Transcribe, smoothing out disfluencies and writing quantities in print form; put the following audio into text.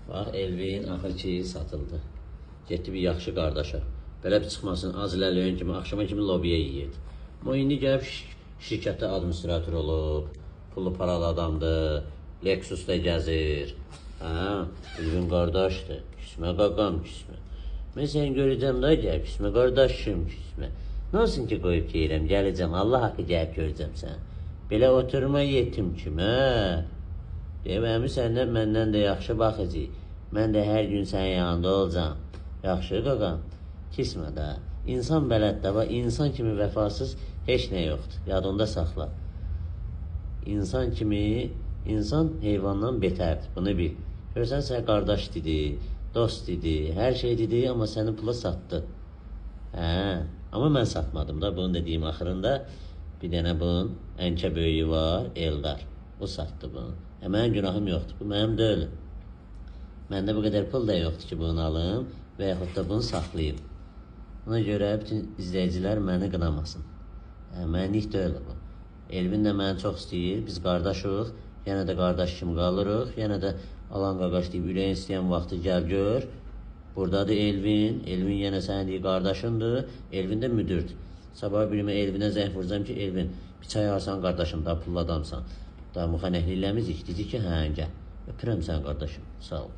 Bax, Elvin axır ki satıldı. Getdi bir yaxşı qardaşa. Belə bir çıxmasın, az ilərləyən kimi, axşama kimi lobiyə yiyirdi. Amma indi gəlib şirkətdə administrator olub, pulu paralı adamdır, Lexus'da gəzir. Elvin qardaşdır, küsmə qaqam, küsmə. Mən səni görəcəm da gəl, küsmə qardaşım, küsmə. Nə olsun ki qoyub deyirəm, gələcəm, Allah haqqı gəlib görəcəm sən. Belə oturma yetim kimi, deyəm, əmi səndən məndən də yaxşı baxıcı. Mən də hər gün sənin yanında olacam. Yaxşı qaqam, kismə də. İnsan bələddə var, insan kimi vəfasız heç nə yoxdur. Yadında saxla. İnsan kimi, insan heyvandan betərdir, bunu bil. Görsən, sən qardaş dedi, dost dedi, hər şey dedi, amma səni pula satdı. Amma mən satmadım da, bunu dediyim axırında. Bir dənə bunun ənkə böyüyü var, Eldar. O satdı bunu. Mənim günahım yoxdur, bu mənim deyil. Məndə bu qədər pul da yoxdur ki, bunu alım və yaxud da bunu saxlayayım. Ona görə bütün izləyicilər məni qınamasın. Mənlik deyil bu. Elvin də məni çox istəyir, biz qardaşıq, yenə də qardaş kimi qalırıq, yenə də alan qaqaş deyib, ürəyin istəyən vaxtı gəl gör. Buradadır Elvin, Elvin yenə sənin deyir qardaşındır, Elvin də müdürdür. Sabah birimə Elvinə zəng vuracam ki, Elvin, bir çay alsan qardaşım, daha pullu adamsan. Daha müxanəklikləmiz dedi ki, gəl. Öpürəm sən qardaşım, sağ ol.